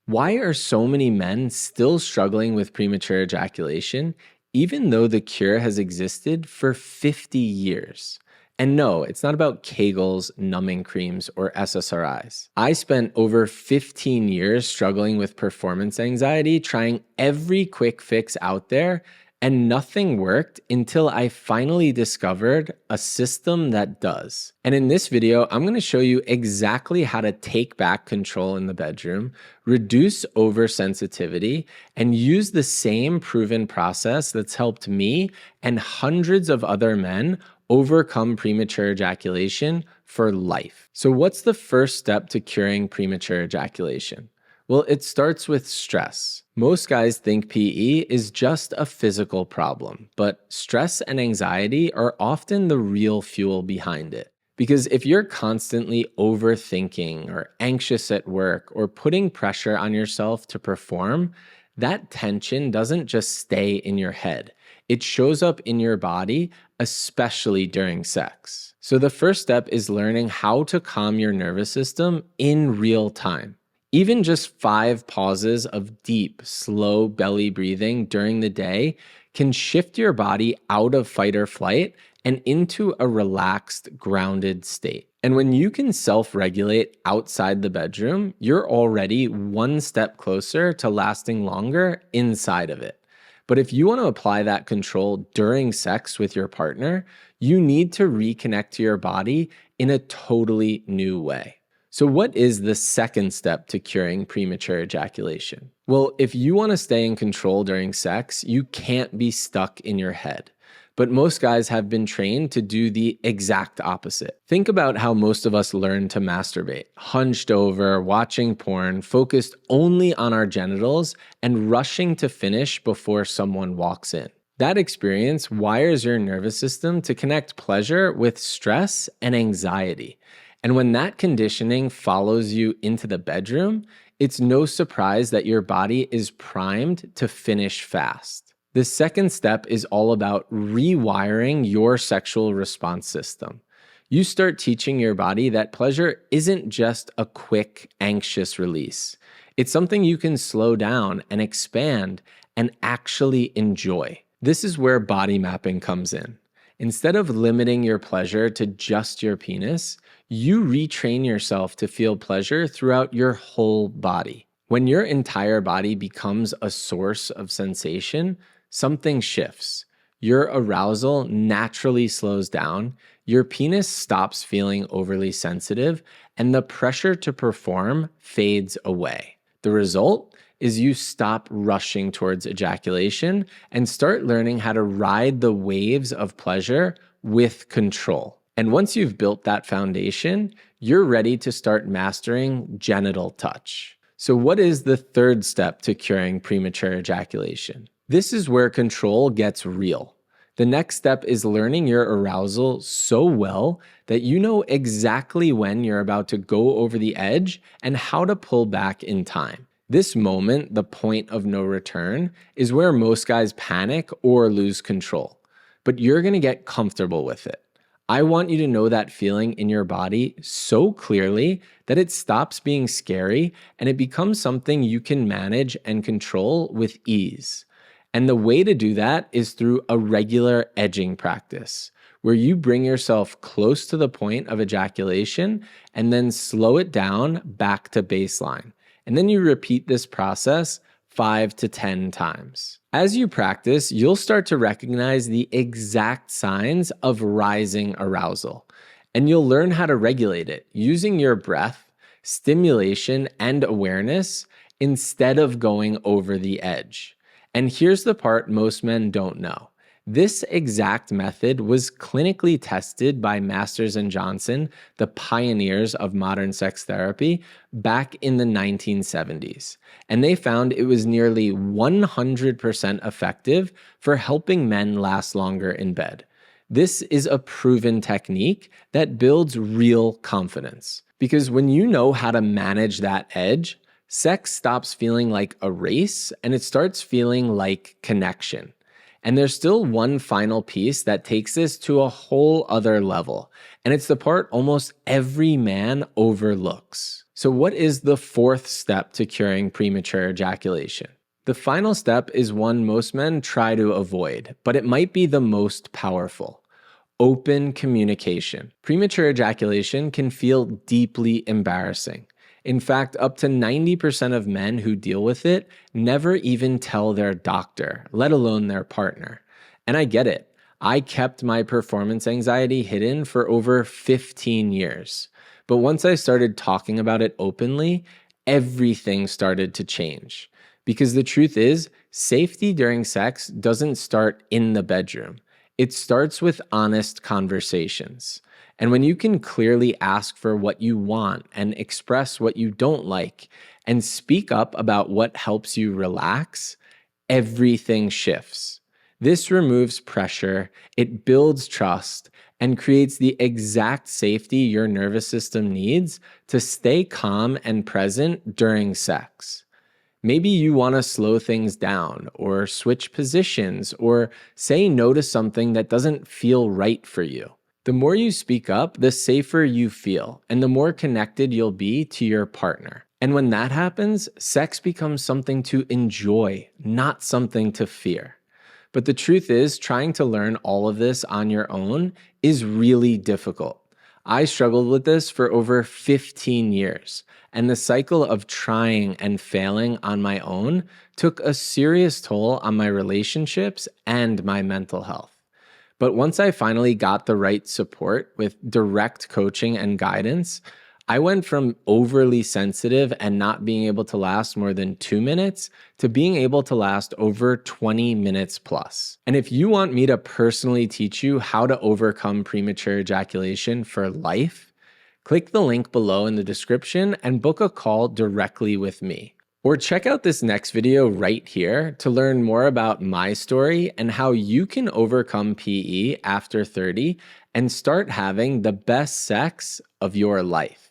Why are so many men still struggling with premature ejaculation, even though the cure has existed for 50 years? And no, it's not about Kegels, numbing creams, or SSRIs. I spent over 15 years struggling with performance anxiety, trying every quick fix out there, and nothing worked until I finally discovered a system that does. And in this video, I'm going to show you exactly how to take back control in the bedroom, reduce oversensitivity, and use the same proven process that's helped me and hundreds of other men overcome premature ejaculation for life. So what's the first step to curing premature ejaculation? Well, it starts with stress. Most guys think PE is just a physical problem, but stress and anxiety are often the real fuel behind it. Because if you're constantly overthinking or anxious at work or putting pressure on yourself to perform, that tension doesn't just stay in your head. It shows up in your body, especially during sex. So the first step is learning how to calm your nervous system in real time. Even just 5 pauses of deep, slow belly breathing during the day can shift your body out of fight or flight and into a relaxed, grounded state. And when you can self-regulate outside the bedroom, you're already one step closer to lasting longer inside of it. But if you want to apply that control during sex with your partner, you need to reconnect to your body in a totally new way. So what is the second step to curing premature ejaculation? Well, if you want to stay in control during sex, you can't be stuck in your head. But most guys have been trained to do the exact opposite. Think about how most of us learn to masturbate, hunched over, watching porn, focused only on our genitals, and rushing to finish before someone walks in. That experience wires your nervous system to connect pleasure with stress and anxiety. And when that conditioning follows you into the bedroom, it's no surprise that your body is primed to finish fast. The second step is all about rewiring your sexual response system. You start teaching your body that pleasure isn't just a quick, anxious release. It's something you can slow down and expand and actually enjoy. This is where body mapping comes in. Instead of limiting your pleasure to just your penis, you retrain yourself to feel pleasure throughout your whole body. When your entire body becomes a source of sensation, something shifts. Your arousal naturally slows down, your penis stops feeling overly sensitive, and the pressure to perform fades away. The result is you stop rushing towards ejaculation and start learning how to ride the waves of pleasure with control. And once you've built that foundation, you're ready to start mastering genital touch. So what is the third step to curing premature ejaculation? This is where control gets real. The next step is learning your arousal so well that you know exactly when you're about to go over the edge and how to pull back in time. This moment, the point of no return, is where most guys panic or lose control. But you're going to get comfortable with it. I want you to know that feeling in your body so clearly that it stops being scary and it becomes something you can manage and control with ease. And the way to do that is through a regular edging practice, where you bring yourself close to the point of ejaculation and then slow it down back to baseline. And then you repeat this process 5 to 10 times. As you practice, you'll start to recognize the exact signs of rising arousal, and you'll learn how to regulate it using your breath, stimulation, and awareness instead of going over the edge. And here's the part most men don't know. This exact method was clinically tested by Masters and Johnson, the pioneers of modern sex therapy, back in the 1970s. And they found it was nearly 100% effective for helping men last longer in bed. This is a proven technique that builds real confidence. Because when you know how to manage that edge, sex stops feeling like a race and it starts feeling like connection. And there's still one final piece that takes this to a whole other level, and it's the part almost every man overlooks. So what is the fourth step to curing premature ejaculation? The final step is one most men try to avoid, but it might be the most powerful. Open communication. Premature ejaculation can feel deeply embarrassing. In fact, up to 90% of men who deal with it never even tell their doctor, let alone their partner. And I get it. I kept my performance anxiety hidden for over 15 years. But once I started talking about it openly, everything started to change. Because the truth is, safety during sex doesn't start in the bedroom. It starts with honest conversations. And when you can clearly ask for what you want and express what you don't like and speak up about what helps you relax, everything shifts. This removes pressure, it builds trust, and creates the exact safety your nervous system needs to stay calm and present during sex. Maybe you want to slow things down or switch positions or say no to something that doesn't feel right for you. The more you speak up, the safer you feel and the more connected you'll be to your partner. And when that happens, sex becomes something to enjoy, not something to fear. But the truth is, trying to learn all of this on your own is really difficult. I struggled with this for over 15 years, and the cycle of trying and failing on my own took a serious toll on my relationships and my mental health. But once I finally got the right support with direct coaching and guidance, I went from overly sensitive and not being able to last more than 2 minutes to being able to last over 20 minutes plus. And if you want me to personally teach you how to overcome premature ejaculation for life, click the link below in the description and book a call directly with me. Or check out this next video right here to learn more about my story and how you can overcome PE after 30 and start having the best sex of your life.